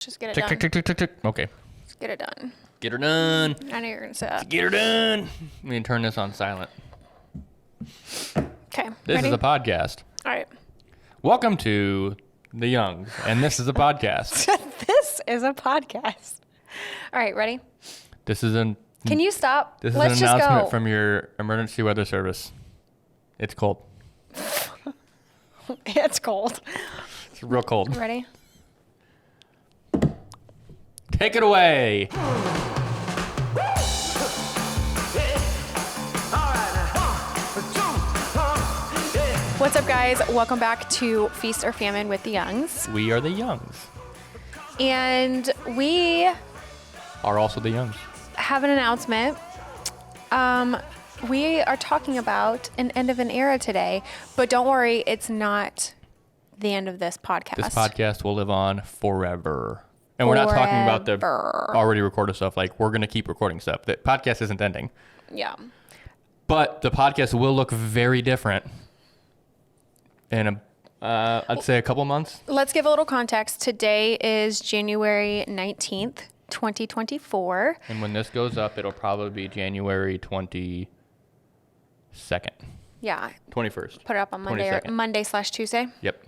Just get it tick, done. tick, tick, tick, tick, tick. Okay. Just get it done. Get her done. I know you're going to say that. Get her done. Let me turn this on silent. Okay. This ready? is a podcast. All right. Welcome to The Youngs, and this is a podcast. This is a podcast. All right. Ready? This is an Can you stop? This is Let's an just announcement go. from your emergency weather service. It's cold. It's cold. It's real cold. Ready? Take it away. What's up, guys? Welcome back to Feast or Famine with the Youngs. We are the Youngs. And we Are also the Youngs. have an announcement. We are talking about an end of an era today, but don't worry, it's not the end of this podcast. This podcast will live on forever. And we're not talking about the Forever. already recorded stuff. Like, we're going to keep recording stuff. The podcast isn't ending. Yeah. But the podcast will look very different in, I'd say, a couple months. Let's give a little context. Today is January 19th, 2024. And when this goes up, it'll probably be January 22nd. Yeah. 21st. Put it up on Monday or 22nd. Monday/Tuesday. Yep.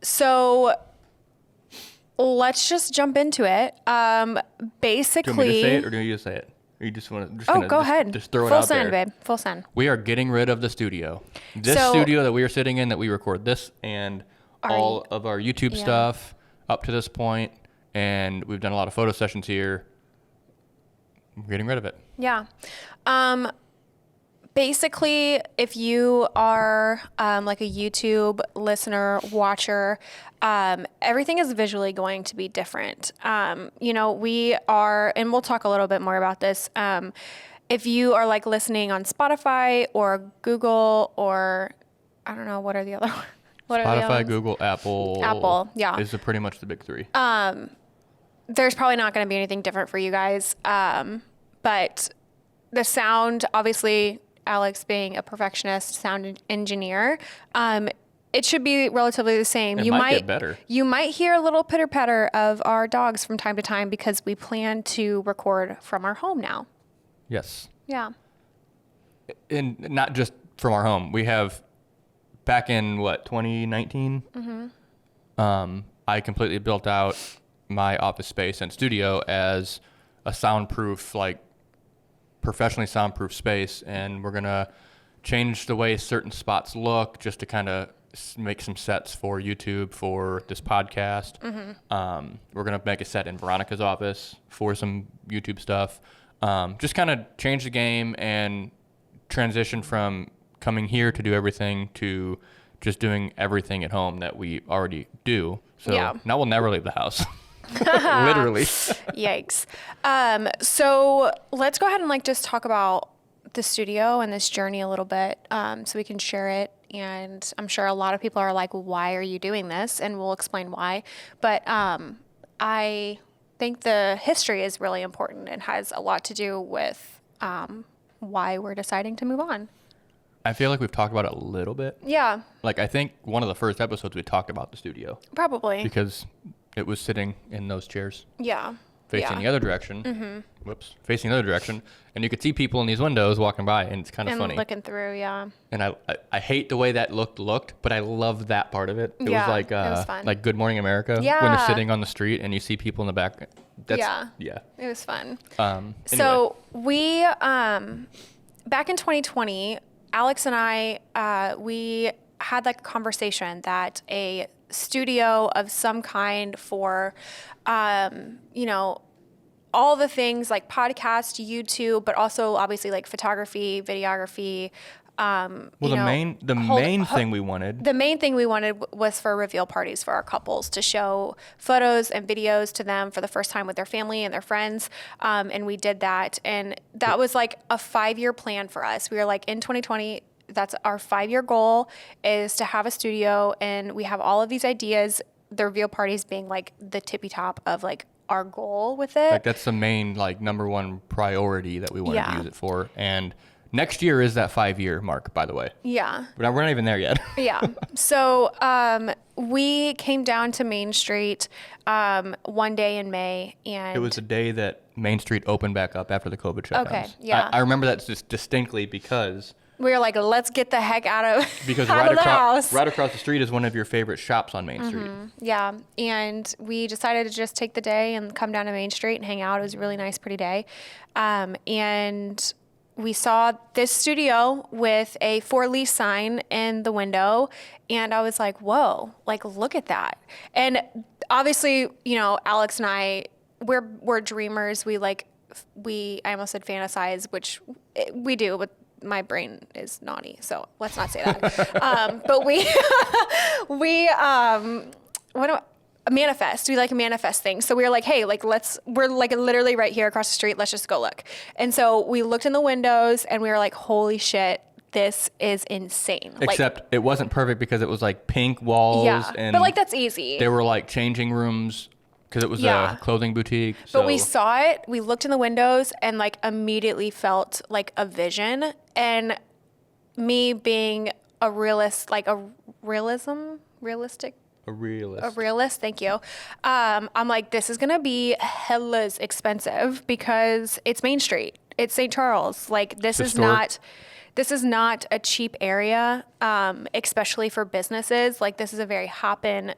So let's just jump into it. Do you want me Basically, to say it, or do you say it? Or you just want to? oh, go ahead. Just throw it Full out send, there. babe. Full send. We are getting rid of the studio. This So- studio that we are sitting in, that we record this and all of our YouTube yeah. stuff up to this point, and we've done a lot of photo sessions here. We're getting rid of it. Yeah. Basically, if you are like a YouTube listener, watcher, everything is visually going to be different. We are, and we'll talk a little bit more about this. If you are like listening on Spotify or Google or I don't know, what are the other ones? What are the other Spotify, ones? Google, Apple. Apple, yeah. Is pretty much the big three. There's probably not going to be anything different for you guys. But the sound, obviously, Alex being a perfectionist sound engineer, it should be relatively the same. It might get better. You might hear a little pitter patter of our dogs from time to time because we plan to record from our home now. Yes. Yeah. And not just from our home. We have, back in, 2019? Mm-hmm. I completely built out my office space and studio as a soundproof, professionally soundproof space, and we're going to change the way certain spots look just to kind of make some sets for YouTube for this podcast. Mm-hmm. We're going to make a set in Veronica's office for some YouTube stuff. Just kind of change the game and transition from coming here to do everything to just doing everything at home that we already do. So Yeah. now we'll never leave the house. Literally. Yikes. So let's go ahead and just talk about the studio and this journey a little bit, so we can share it. And I'm sure a lot of people are like, why are you doing this? And we'll explain why. But I think the history is really important and has a lot to do with why we're deciding to move on. I feel like we've talked about it a little bit. Yeah, I think one of the first episodes we talked about the studio probably. because it was sitting in those chairs Yeah. facing the other direction. Mm-hmm. Whoops. Facing the other direction. And you could see people in these windows walking by, and it's kind of And funny. looking through, yeah. And I hate the way that looked, but I loved that part of it. It Yeah, was it was fun. like Good Morning America when Yeah. you're sitting on the street and you see people in the back. Yeah. Yeah. It was fun. Anyway. So we, back in 2020, Alex and I, we had a conversation that a studio of some kind for, all the things like podcast, YouTube, but also obviously photography, videography. The main thing we wanted. The main thing we wanted was for reveal parties for our couples to show photos and videos to them for the first time with their family and their friends. And we did that. And that was a 5-year plan for us. We were in 2020, that's our 5-year goal is to have a studio. And we have all of these ideas, the reveal parties being the tippy top of our goal with it. That's the main number one priority that we wanted to Yeah. use it for. And next year is that 5-year mark, by the way. Yeah. But we're not even there yet. Yeah. So we came down to Main Street one day in May, and It was the day that Main Street opened back up after the COVID shutdowns. Okay, yeah. I remember that just distinctly because we were like, let's get the heck out of right of the house. right across the street is one of your favorite shops on Main Street. Yeah, and we decided to just take the day and come down to Main Street and hang out. It was a really nice, pretty day, and we saw this studio with a for lease sign in the window, and I was like, whoa, like, look at that. And obviously, you know, Alex and I, we're dreamers. I almost said fantasize, which we do, but my brain is naughty, so let's not say that. But manifest. We like manifest things. So we were like, hey, like we're like literally right here across the street. Let's just go look. And so we looked in the windows and we were like, holy shit, this is insane. Except it wasn't perfect because it was like pink walls. Yeah, And but like that's easy. there were like changing rooms because it was Yeah. a clothing boutique. But we saw it, we looked in the windows and like immediately felt like a vision. And me being a realist, like a realistic, a realist, thank you. I'm like, this is gonna be hella's expensive because it's Main Street. It's St. Charles. Like this is not a cheap area, especially for businesses. Like this is a very hoppin'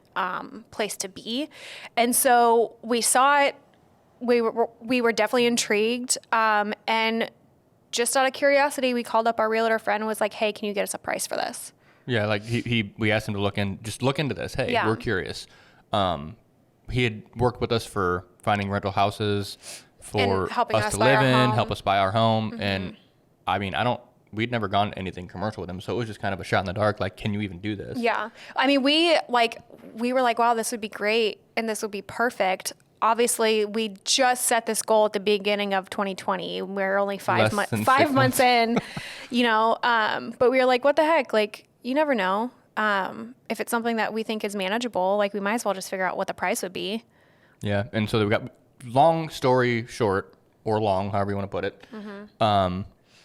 place to be. And so we saw it. We were definitely intrigued. And just out of curiosity, we called up our realtor friend and was like, hey, can you get us a price for this? Yeah, like we asked him to look into this. Hey, Yeah. we're curious. He had worked with us for finding rental houses for And helping us us to buy live our in, home. help us buy our home. And I mean, we'd never gone anything commercial with him, so it was just kind of a shot in the dark. Like, can you even do this? Yeah. I mean, we were like, wow, this would be great and this would be perfect. Obviously, we just set this goal at the beginning of 2020. We're only Less than 6 months in, you know, but we were like, what the heck? Like, you never know. If it's something that we think is manageable, like we might as well just figure out what the price would be. Yeah, and so we got, long story short, or long, however you want to put it,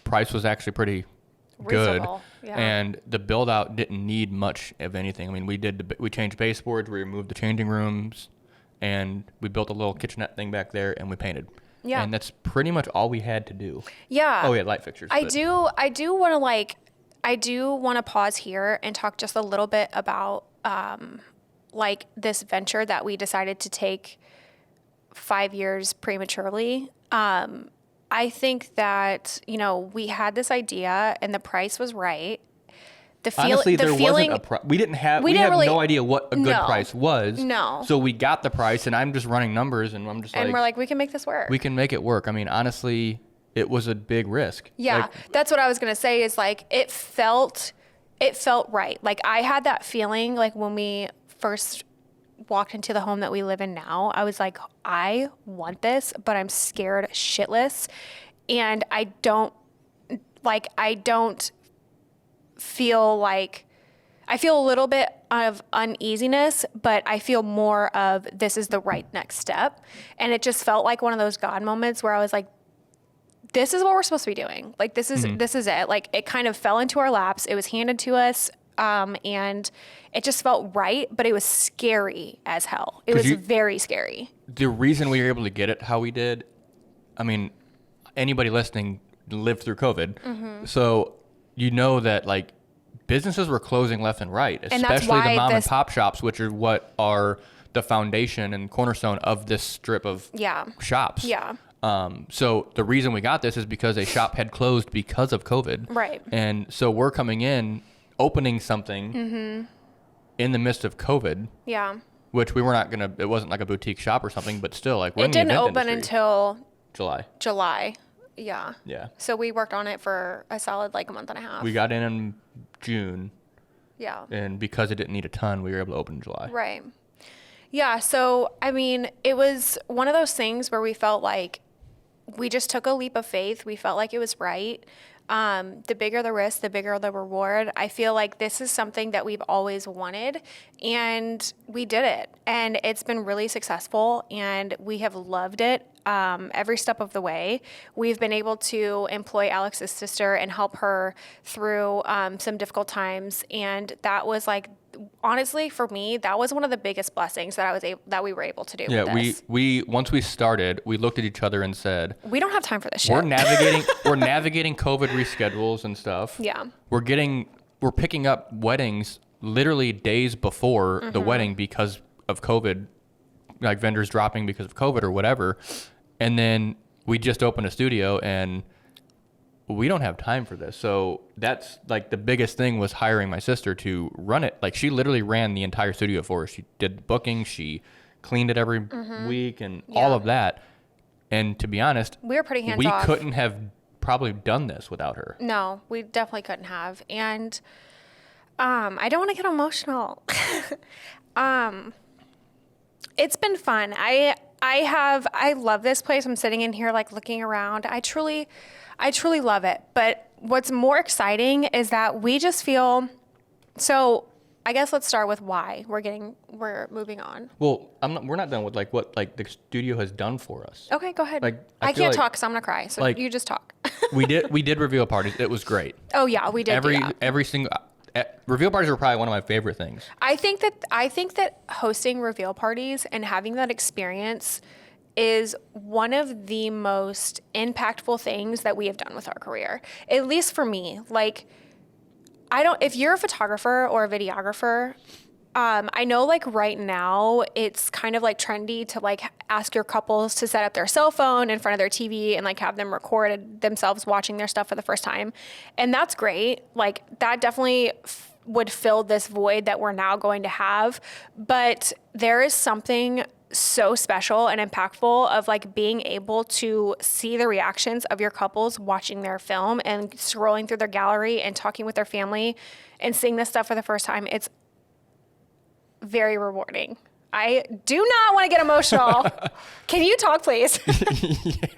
price was actually pretty good. Reasonable, yeah. And the build out didn't need much of anything. I mean, we changed baseboards, we removed the changing rooms, and we built a little kitchenette thing back there, and we painted. Yeah. And that's pretty much all we had to do. Yeah. Oh, yeah, light fixtures. I but- do want to pause here and talk just a little bit about like this venture that we decided to take 5 years prematurely. I think that, you know, we had this idea and the price was right. Honestly, there wasn't a price. We have really- no idea what a good No. price was. No. So we got the price, and I'm just running numbers, and I'm just And we're like, we can make this work. we can make it work. I mean, honestly, it was a big risk. Yeah, Like, that's what I was gonna say. Is like it felt right. Like I had that feeling like when we first walked into the home that we live in now. I was like, I want this, but I'm scared shitless, and I don't feel like. I feel a little bit of uneasiness, but I feel more of this is the right next step, and it just felt like one of those God moments where I was like, this is what we're supposed to be doing. Like, this is it. Like, it kind of fell into our laps. It was handed to us. And it just felt right, but it was scary as hell. It was very scary. The reason we were able to get it how we did, I mean, anybody listening lived through COVID. So you know that, like, businesses were closing left and right, especially the mom and pop shops, which are what are the foundation and cornerstone of this strip of shops. Yeah. So the reason we got this is because a shop had closed because of COVID. Right. And so we're coming in, opening something in the midst of COVID. Yeah. Which we were not going to, it wasn't like a boutique shop or something, but still, like, we're It in the didn't event open industry. until July. Yeah. Yeah. So we worked on it for a solid, like, a month and a half. We got in June. Yeah. And because it didn't need a ton, we were able to open in July. Right. Yeah. So, I mean, it was one of those things where we felt like we just took a leap of faith. We felt like it was right. The bigger the risk, the bigger the reward. I feel like this is something that we've always wanted, and we did it. And it's been really successful, and we have loved it every step of the way. We've been able to employ Alex's sister and help her through some difficult times, and that was like honestly, for me, that was one of the biggest blessings that we were able to do. Yeah, with this. we once we started, we looked at each other and said, We don't have time for this shit. we're navigating COVID reschedules and stuff. Yeah. We're picking up weddings literally days before the wedding because of COVID, like vendors dropping because of COVID or whatever. And then we just opened a studio and we don't have time for this. So that's like the biggest thing was hiring my sister to run it. Like she literally ran the entire studio for us. She did the booking. She cleaned it every week and all of that. And to be honest, we were pretty hands off. We couldn't have probably done this without her. No, we definitely couldn't have. And I don't want to get emotional. It's been fun. I love this place. I'm sitting in here like looking around. I truly love it. But what's more exciting is that we just feel, so I guess let's start with why we're moving on. Well, we're not done with like what like the studio has done for us. Okay, go ahead. Like I can't talk because I'm gonna cry. So like, you just talk. we did reveal parties. It was great. Oh yeah, we did. Every single reveal parties were probably one of my favorite things. I think that hosting reveal parties and having that experience is one of the most impactful things that we have done with our career. At least for me. Like, if you're a photographer or a videographer, I know like right now it's kind of like trendy to like ask your couples to set up their cell phone in front of their TV and like have them record themselves watching their stuff for the first time. And that's great. Like that definitely would fill this void that we're now going to have. But there is something so special and impactful of like being able to see the reactions of your couples watching their film and scrolling through their gallery and talking with their family and seeing this stuff for the first time. It's very rewarding. I do not want to get emotional. Can you talk, please? Yeah.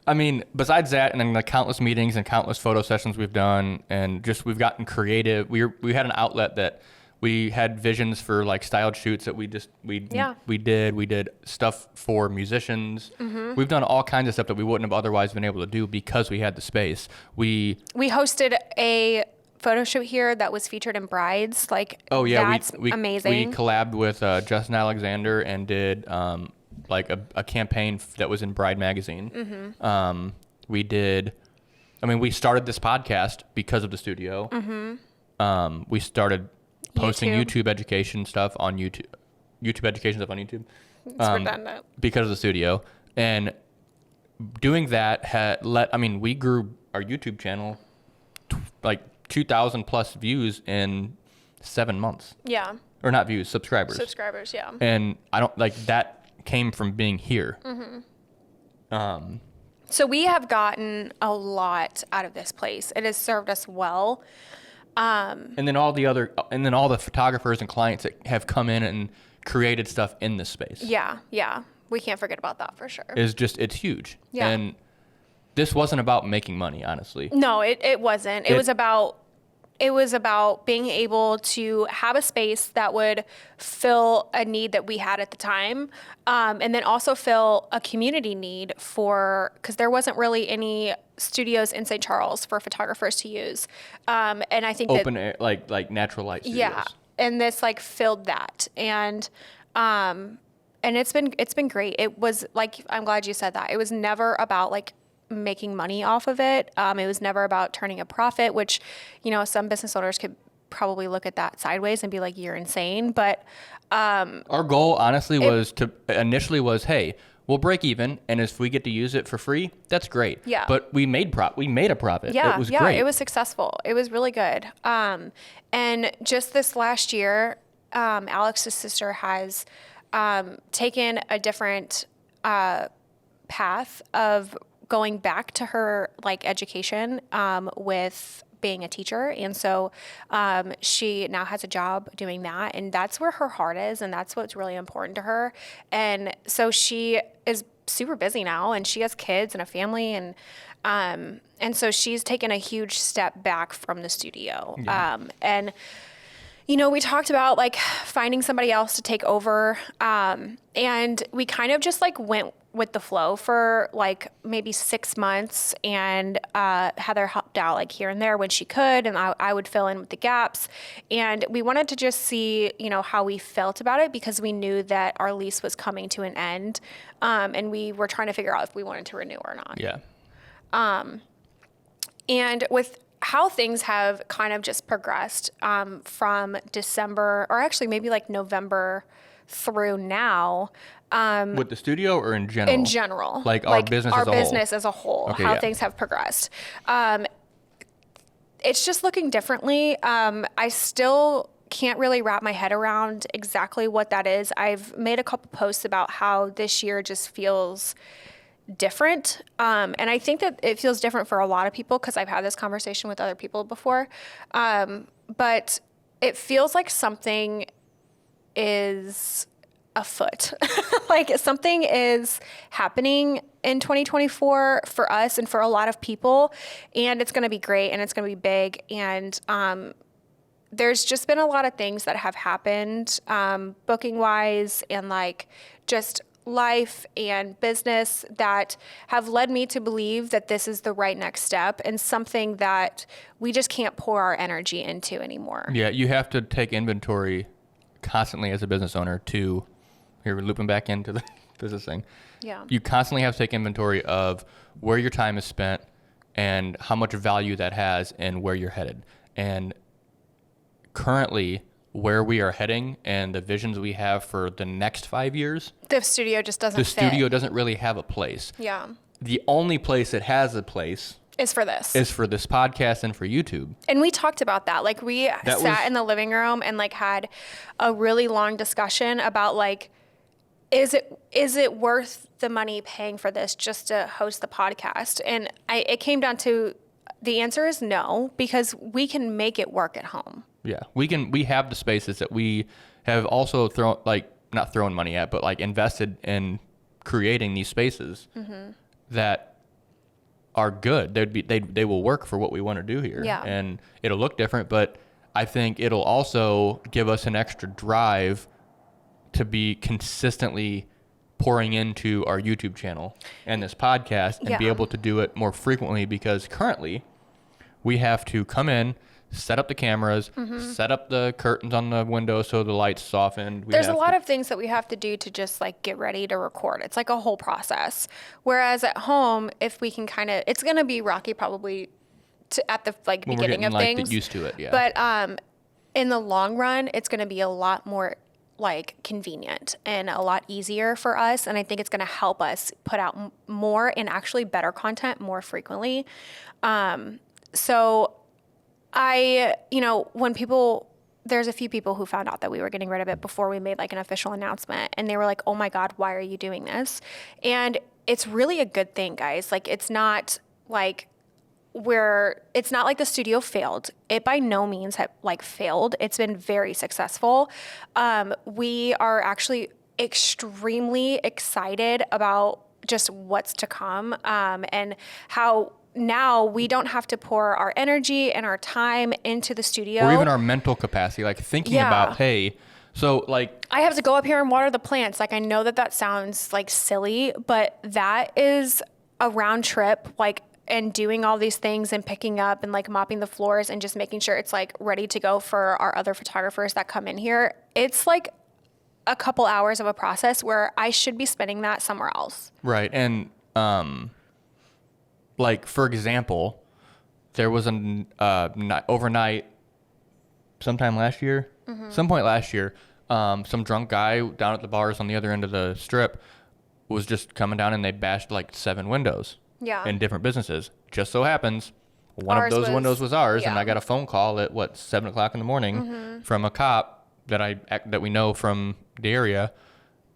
I mean, besides that, and then the countless meetings and countless photo sessions we've done, and just we've gotten creative. We had an outlet that we had visions for like styled shoots that we did stuff for musicians. We've done all kinds of stuff that we wouldn't have otherwise been able to do because we had the space. We hosted a photo shoot here that was featured in Brides. Like, oh yeah, that's amazing. We collabed with Justin Alexander and did like a campaign that was in Bride magazine. We started this podcast because of the studio. We started posting YouTube education stuff on YouTube. YouTube education stuff on YouTube. It's redundant. Because of the studio. And doing that we grew our YouTube channel like 2,000 plus views in 7 months. Yeah. Or not views, subscribers. Subscribers, yeah. And I don't like that came from being here. So we have gotten a lot out of this place. It has served us well. And then all the photographers and clients that have come in and created stuff in this space. Yeah, yeah. We can't forget about that for sure. It's huge. Yeah. And this wasn't about making money, honestly. No, it wasn't. It was about being able to have a space that would fill a need that we had at the time, and then also fill a community need because there wasn't really any studios in St. Charles for photographers to use. And I think open air, like natural light studios. Yeah, and this like filled that, and it's been great. It was like, I'm glad you said that. It was never about like making money off of it. It was never about turning a profit, which, some business owners could probably look at that sideways and be like, you're insane. But our goal honestly was, hey, we'll break even, and if we get to use it for free, that's great. Yeah. But we made a profit. Yeah, it was great. It was successful. It was really good. And just this last year, Alex's sister has taken a different path of going back to her like education with being a teacher. And so she now has a job doing that, and that's where her heart is, and that's what's really important to her. And so she is super busy now, and she has kids and a family, and so she's taken a huge step back from the studio. Yeah. And We talked about like finding somebody else to take over. And we kind of just like went with the flow for like maybe 6 months, and Heather helped out like here and there when she could, and I would fill in with the gaps. And we wanted to just see, how we felt about it, because we knew that our lease was coming to an end. And we were trying to figure out if we wanted to renew or not. Yeah. And with how things have kind of just progressed from December, or actually maybe like November through now. With the studio or in general? In general. Like our business as a whole? Our business as a whole, Okay, how yeah. things have progressed. It's just looking differently. I still can't really wrap my head around exactly what that is. I've made a couple posts about how this year just feels different. And I think that it feels different for a lot of people, because I've had this conversation with other people before. But it feels like something is afoot. Like something is happening in 2024 for us and for a lot of people, and it's going to be great, and it's going to be big. And there's just been a lot of things that have happened, booking wise, and like just life and business, that have led me to believe that this is the right next step, and something that we just can't pour our energy into anymore. Yeah, you have to take inventory constantly as a business owner to, here we're looping back into the business thing. Yeah. You constantly have to take inventory of where your time is spent and how much value that has and where you're headed. And currently, where we are heading and the visions we have for the next 5 years, The studio just doesn't the fit. studio doesn't really have a place. Yeah. The only place it has a place Is for this. is for this podcast and for YouTube. And we talked about that. Like we sat in the living room and like had a really long discussion about like, is it worth the money paying for this just to host the podcast? And it came down to, the answer is no, because we can make it work at home. Yeah, we have the spaces that we have also not thrown money at, but like invested in creating these spaces that are good. They will work for what we want to do here. Yeah. And it'll look different, but I think it'll also give us an extra drive to be consistently pouring into our YouTube channel and this podcast, and be Yeah. able to do it more frequently, because currently we have to come in, set up the cameras, set up the curtains on the windows so the light's softened. There's a lot of things that we have to do to just like get ready to record. It's like a whole process. Whereas at home, if we can it's going to be rocky probably at the like when beginning we're of getting, things. used to it, yeah. But in the long run, it's going to be a lot more like convenient and a lot easier for us. And I think it's going to help us put out more and actually better content more frequently. So there's a few people who found out that we were getting rid of it before we made like an official announcement. And they were like, oh my God, why are you doing this? And it's really a good thing, guys. Like, it's not like the studio failed. It by no means have like failed. It's been very successful. We are actually extremely excited about just what's to come, and how now we don't have to pour our energy and our time into the studio. Or even our mental capacity, like thinking about, hey, so like, I have to go up here and water the plants. Like, I know that sounds like silly, but that is a round trip, like, and doing all these things and picking up and like mopping the floors and just making sure it's like ready to go for our other photographers that come in here. It's like a couple hours of a process where I should be spending that somewhere else. right. And, like, for example, there was an overnight sometime last year, some point last year, some drunk guy down at the bars on the other end of the strip was just coming down, and they bashed like 7 windows in different businesses. Just so happens one of those windows was ours, and I got a phone call at 7:00 in the morning from a cop that we know from the area.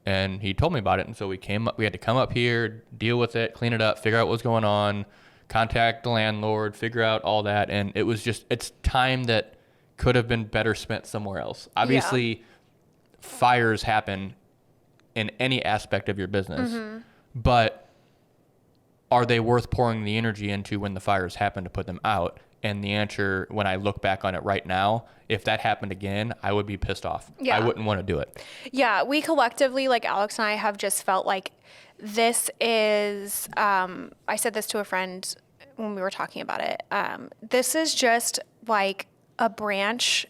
And he told me about it. And so we had to come up here, deal with it, clean it up, figure out what's going on, contact the landlord, figure out all that. And it was it's time that could have been better spent somewhere else. Obviously, fires happen in any aspect of your business, but are they worth pouring the energy into when the fires happen to put them out? And the answer, when I look back on it right now, if that happened again, I would be pissed off. Yeah. I wouldn't want to do it. Yeah, we collectively, like Alex and I, have just felt like this is, I said this to a friend when we were talking about it. This is just like a branch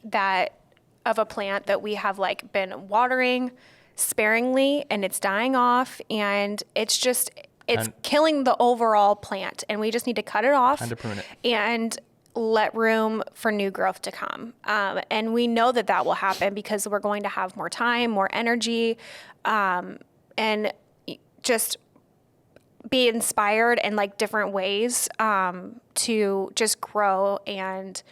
of a plant that we have like been watering sparingly, and it's dying off, and it's killing the overall plant, and we just need to cut it off. Time to prune it. And let room for new growth to come. And we know that will happen because we're going to have more time, more energy, and just be inspired in like different ways to just grow and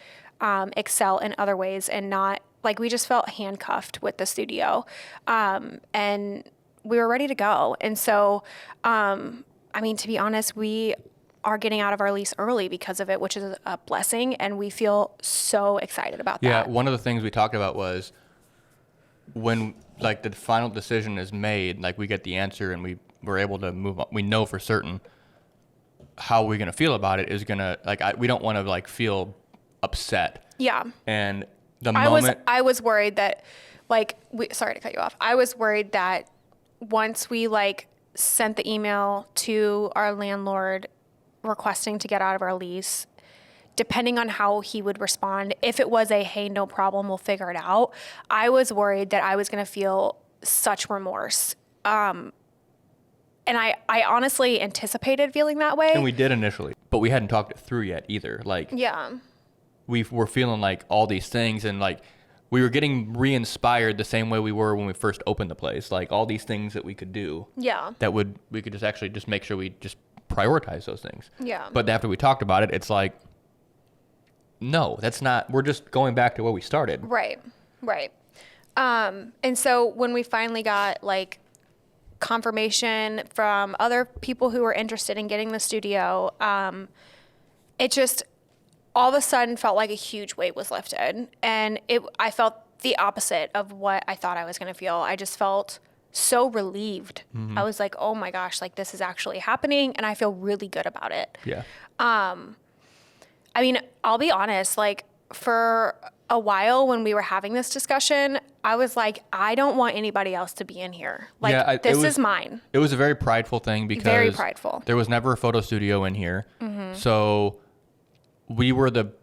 excel in other ways, and not like we just felt handcuffed with the studio. And we were ready to go. And so, I mean, to be honest, we are getting out of our lease early because of it, which is a blessing, and we feel so excited about that. Yeah, one of the things we talked about was when like the final decision is made, like we get the answer and we're able to move on. We know for certain how we're gonna feel about it is gonna we don't want to like feel upset. Yeah. And the moment I was worried that sorry to cut you off. I was worried that once we like sent the email to our landlord requesting to get out of our lease, depending on how he would respond, if it was hey, no problem, we'll figure it out, I was worried that I was going to feel such remorse. And I honestly anticipated feeling that way. And we did initially, but we hadn't talked it through yet either. Like, yeah, we were feeling like all these things, and like we were getting re-inspired the same way we were when we first opened the place. Like all these things that we could do. Yeah. That we could just actually just make sure we just prioritize those things. Yeah. But after we talked about it, it's like, no, that's not, we're just going back to where we started. Right. And so when we finally got like confirmation from other people who were interested in getting the studio, it just all of a sudden felt like a huge weight was lifted. And I felt the opposite of what I thought I was going to feel. I just felt so relieved. Mm-hmm. I was like, oh my gosh, like this is actually happening, and I feel really good about it. Yeah. I mean, I'll be honest, like for a while when we were having this discussion, I was like, I don't want anybody else to be in here. Like this is mine. It was a very prideful thing because very prideful. There was never a photo studio in here. Mm-hmm. So we were the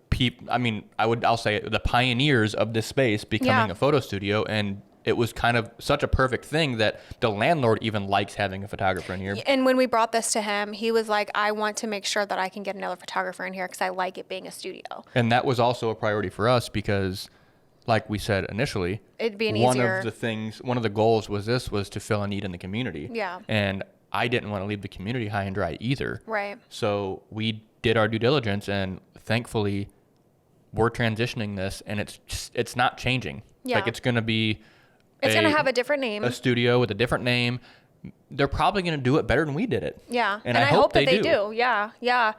I'll say it, the pioneers of this space becoming a photo studio, and it was kind of such a perfect thing that the landlord even likes having a photographer in here. And when we brought this to him, he was like, I want to make sure that I can get another photographer in here because I like it being a studio. And that was also a priority for us because, like we said initially, it'd be one of the goals was to fill a need in the community. Yeah. And I didn't want to leave the community high and dry either. Right. So we did our due diligence, and thankfully we're transitioning this, and it's not changing. Yeah. Like it's going to be... It's going to have a different name. A studio with a different name. They're probably going to do it better than we did it. Yeah. And I hope that they do. Yeah. Yeah.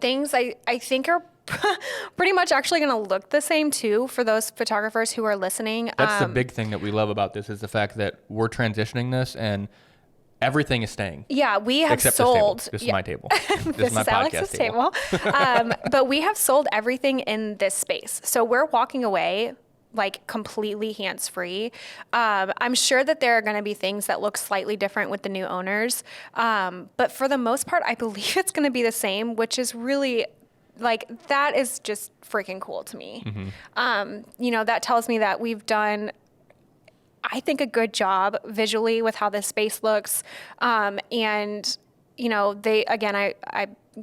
Things I think are pretty much actually going to look the same too for those photographers who are listening. That's the big thing that we love about this is the fact that we're transitioning this and everything is staying. Yeah, we have except sold. This is my table. This is my podcast table. But we have sold everything in this space. So we're walking away like completely hands-free. I'm sure that there are going to be things that look slightly different with the new owners. But for the most part, I believe it's going to be the same, which is really like, that is just freaking cool to me. Mm-hmm. That tells me that we've done, I think, a good job visually with how this space looks. I'm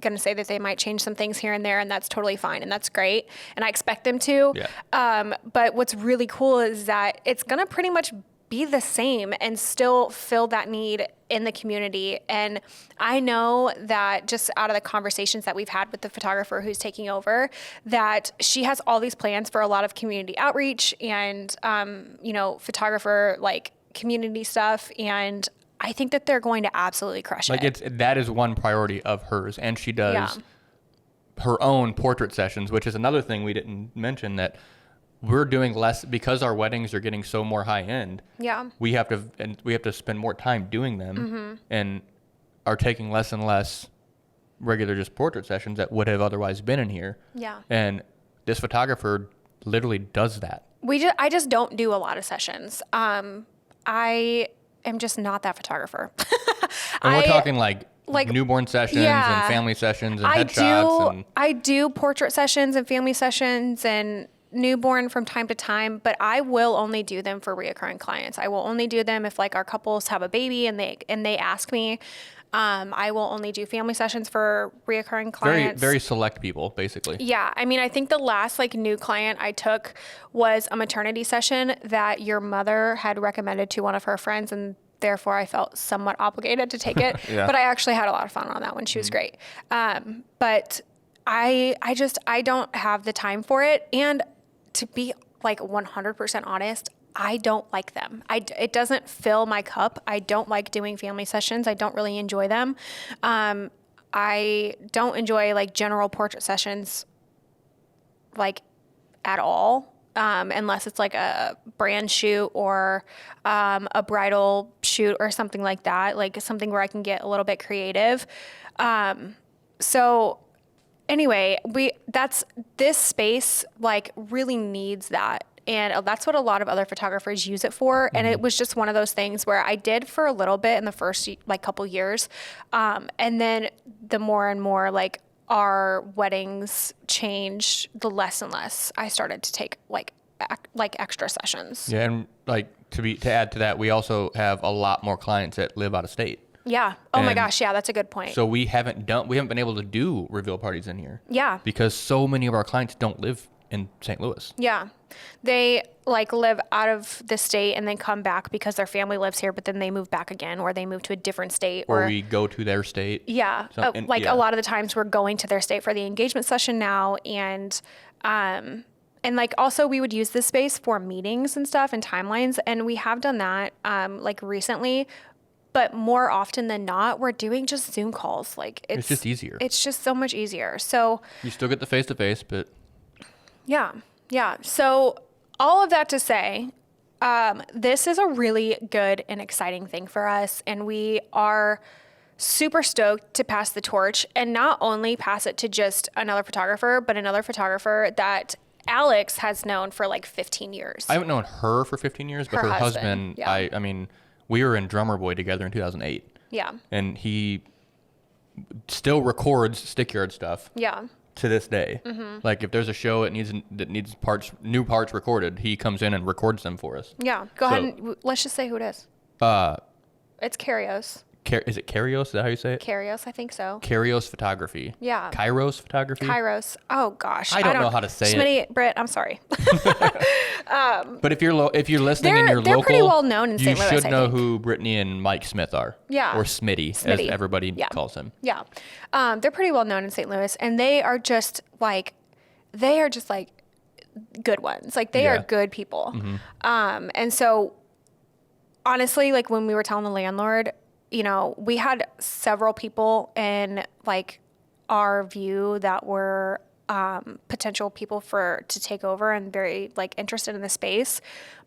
going to say that they might change some things here and there, and that's totally fine, and that's great, and I expect them to. Yeah. But what's really cool is that it's going to pretty much be the same and still fill that need in the community. And I know that just out of the conversations that we've had with the photographer who's taking over, that she has all these plans for a lot of community outreach and, photographer like community stuff. And I think that they're going to absolutely crush it. That is one priority of hers, and she does her own portrait sessions, which is another thing we didn't mention, that we're doing less because our weddings are getting so more high end. Yeah, we have to spend more time doing them, and are taking less and less regular just portrait sessions that would have otherwise been in here. Yeah. And this photographer literally does that. I just don't do a lot of sessions. I am just not that photographer. And we're talking like newborn sessions and family sessions and headshots. I do portrait sessions and family sessions and newborn from time to time, but I will only do them for reoccurring clients. I will only do them if like our couples have a baby and they ask me. I will only do family sessions for reoccurring clients. Very select people, basically. Yeah. I mean, I think the last like new client I took was a maternity session that your mother had recommended to one of her friends, and therefore I felt somewhat obligated to take it. Yeah. But I actually had a lot of fun on that one. She was great. But I don't have the time for it. And to be like 100% honest, I don't like them. It doesn't fill my cup. I don't like doing family sessions. I don't really enjoy them. I don't enjoy like general portrait sessions like at all. Unless it's like a brand shoot or a bridal shoot or something like that, like something where I can get a little bit creative. So anyway, this space like really needs that. And that's what a lot of other photographers use it for. And it was just one of those things where I did for a little bit in the first like couple years. And then the more and more like our weddings changed, the less and less I started to take like extra sessions. Yeah. And like to add to that, we also have a lot more clients that live out of state. Yeah. Oh my gosh. Yeah. That's a good point. So we haven't been able to do reveal parties in here. Yeah. Because so many of our clients don't live in St. Louis. Yeah. They like live out of the state and then come back because their family lives here, but then they move back again, or they move to a different state. Or we go to their state. Yeah. So, a lot of the times we're going to their state for the engagement session now. And like also we would use this space for meetings and stuff and timelines. And we have done that like recently, but more often than not, we're doing just Zoom calls. Like it's just easier. It's just so much easier. So you still get the face-to-face, but yeah. Yeah. So all of that to say, this is a really good and exciting thing for us. And we are super stoked to pass the torch, and not only pass it to just another photographer, but another photographer that Alex has known for like 15 years. I haven't known her for 15 years, but her husband, yeah. I mean, we were in Drummer Boy together in 2008. Yeah. And he still records Stickyard stuff. Yeah. To this day. Like if there's a show that needs new parts recorded, he comes in and records them for us. Yeah. Go ahead and let's just say who it is. It's Karios. Is it Karios? Is that how you say it? Karios, I think so. Karios Photography. Yeah. Kairos Photography. Kairos. Oh gosh. I don't know how to say it. Britt, I'm sorry. But if you're listening and you're they're local, pretty well known in St. Louis. You should know who Brittany and Mike Smith are. Yeah. Or Smitty, as everybody calls him. Yeah. They're pretty well known in St. Louis, and they are just like good ones. Like they are good people. And so honestly, like when we were telling the landlord, you know, we had several people in like our view that were potential people to take over and very like interested in the space,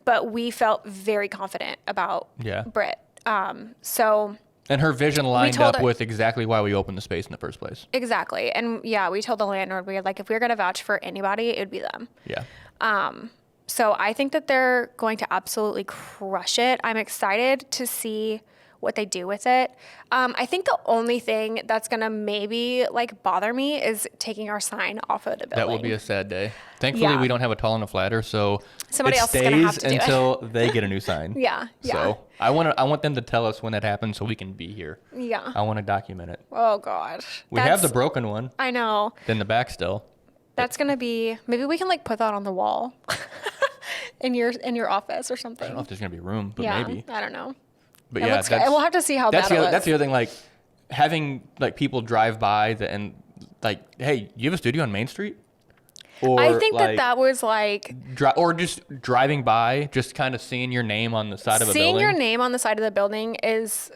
but we felt very confident about Britt. And her vision lined up with exactly why we opened the space in the first place. Exactly. And yeah, we told the landlord, we were like, if we were going to vouch for anybody, it would be them. Yeah. So I think that they're going to absolutely crush it. I'm excited to see what they do with it. I think the only thing that's going to maybe like bother me is taking our sign off of the building. That will be a sad day. Thankfully, we don't have a tall enough ladder, so somebody it else is going to have to do it until they get a new sign. Yeah. So I want them to tell us when that happens so we can be here. Yeah. I want to document it. Oh God. We have the broken one. I know. Then the back still. That's going to be, maybe we can like put that on the wall in your office or something. I don't know if there's going to be room, but maybe. I don't know. But we'll have to see how bad it looks. That's the other thing, like having like people drive by and like, hey, you have a studio on Main Street? Or I think that was like... or just driving by, just kind of seeing your name on the side of a building. Seeing your name on the side of the building is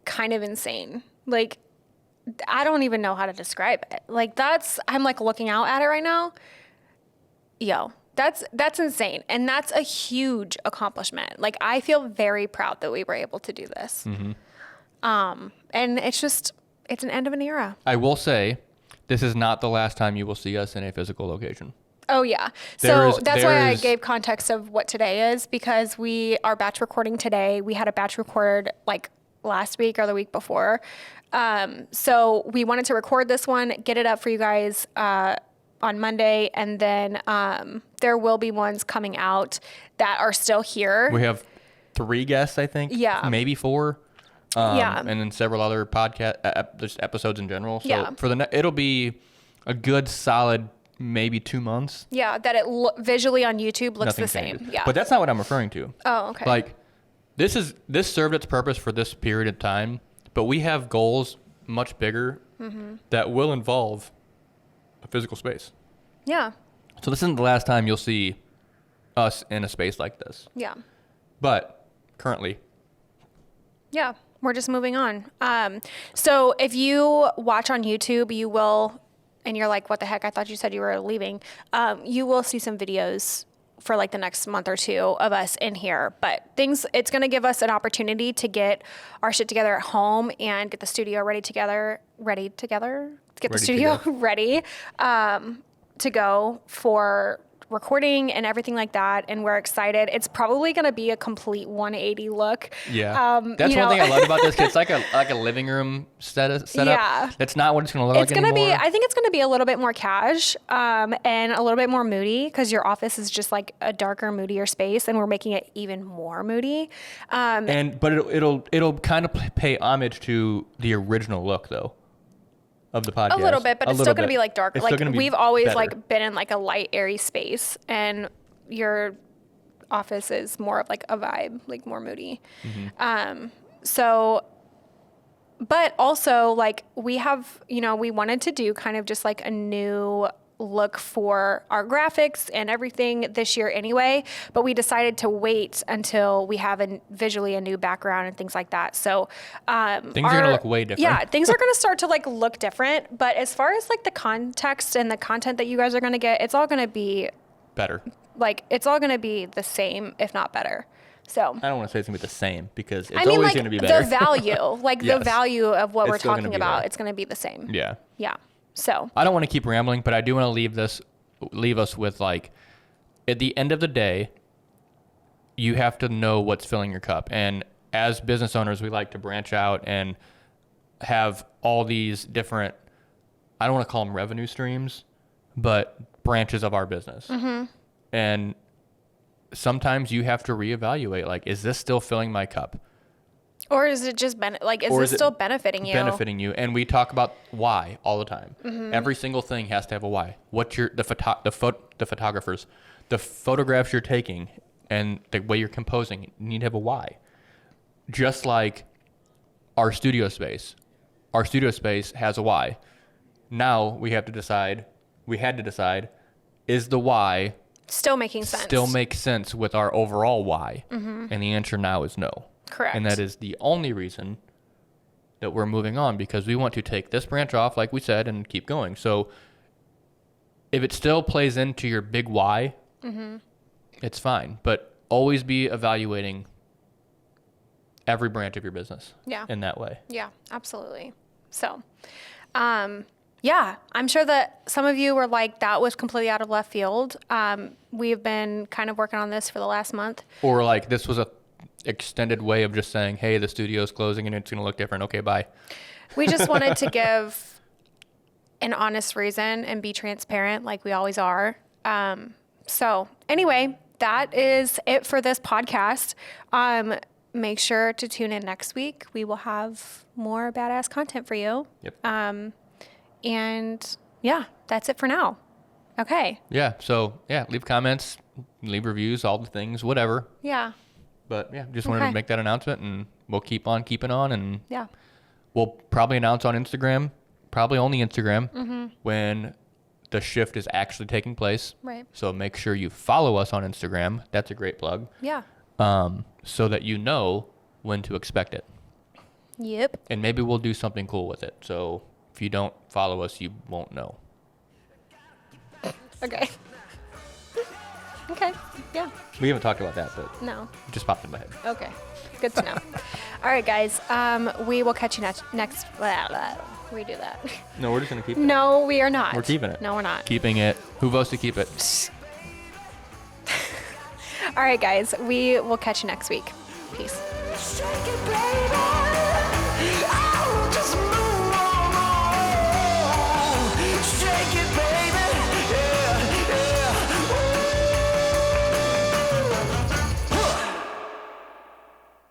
kind of insane. Like, I don't even know how to describe it. Like, I'm like looking out at it right now. Yo. That's insane. And that's a huge accomplishment. Like, I feel very proud that we were able to do this. And it's just, it's an end of an era. I will say, this is not the last time you will see us in a physical location. Oh yeah. So that's why I gave context of what today is, because we are batch recording today. We had a batch record like last week or the week before. So we wanted to record this one, get it up for you guys, on Monday. And then, there will be ones coming out that are still here. We have 3 guests, I think. Yeah. Maybe 4. Yeah. And then several other podcast just episodes in general. So Yeah. for it'll be a good solid maybe 2 months. Yeah, that it visually on YouTube looks Nothing the same. changes. Yeah. But that's not what I'm referring to. Oh, okay. Like this served its purpose for this period of time, but we have goals much bigger that will involve a physical space. Yeah. So this isn't the last time you'll see us in a space like this. Yeah. But currently, Yeah. We're just moving on. So if you watch on YouTube, you will, and you're like, what the heck? I thought you said you were leaving. You will see some videos for like the next month or 2 of us in here, but it's going to give us an opportunity to get our shit together at home and get the studio ready together, ready, to go for recording and everything like that. And we're excited. It's probably going to be a complete 180 look. yeah, that's one thing I love about this. It's like a living room setup. Yeah. That's not what it's going to look like anymore. I think it's going to be a little bit more cash, and a little bit more moody, because your office is just like a darker, moodier space, and we're making it even more moody. But it'll kind of pay homage to the original look though of the podcast. A little bit, but it's still going to be like dark. Like we've always better. like been in like a light, airy space, and your office is more of like a vibe, like more moody. So, but also like we have, we wanted to do kind of just like a new look for our graphics and everything this year anyway, but we decided to wait until we have visually a new background and things like that. So things are gonna look way different. Yeah, things are gonna start to like look different. But as far as like the context and the content that you guys are gonna get, it's all gonna be better. Like it's all gonna be the same, if not better. So I don't want to say it's gonna be the same, because it's always like gonna be better. the value, like Yes. the value of what It's we're still gonna talking be about, there. it's gonna be the same. Yeah. Yeah. So I don't want to keep rambling, but I do want to leave us with like, at the end of the day, you have to know what's filling your cup. And as business owners, we like to branch out and have all these different, I don't want to call them revenue streams, but branches of our business. And sometimes you have to reevaluate, like, is this still filling my cup? or is it just is this still benefiting you? Benefiting you. And we talk about why all the time. Every single thing has to have a why. What's the photographers, the photographs you're taking and the way you're composing need to have a why. Just like our studio space. Our studio space has a why. Now we had to decide, is the why Still making sense. still make sense with our overall why? And the answer now is no. Correct. And that is the only reason that we're moving on, because we want to take this branch off, like we said, and keep going. So if it still plays into your big why, it's fine. But always be evaluating every branch of your business in that way. Yeah, absolutely. So, yeah, I'm sure that some of you were like, that was completely out of left field. We've been kind of working on this for the last month. Or like this was a extended way of just saying, hey, the studio's closing and it's going to look different. Okay, bye. We just wanted to give an honest reason and be transparent like we always are. So anyway, that is it for this podcast. Make sure to tune in next week. We will have more badass content for you. Yep. And yeah, that's it for now. Okay. Yeah. So yeah, leave comments, leave reviews, all the things, whatever. Yeah. But yeah, just wanted to make that announcement, and we'll keep on keeping on, and Yeah. we'll probably announce on Instagram, probably only Instagram, when the shift is actually taking place. Right. So make sure you follow us on Instagram. That's a great plug. Yeah. So that you know when to expect it. Yep. And maybe we'll do something cool with it. So if you don't follow us, you won't know. Okay. Okay. Yeah. We haven't talked about that, but No. it just popped in my head. Okay. Good to know. All right, guys. We will catch you next. redo that. No, we're just gonna keep it. No, we are not. We're keeping it. No, we're not. Keeping it. Who votes to keep it? All right, guys. We will catch you next week. Peace. Shake it, baby.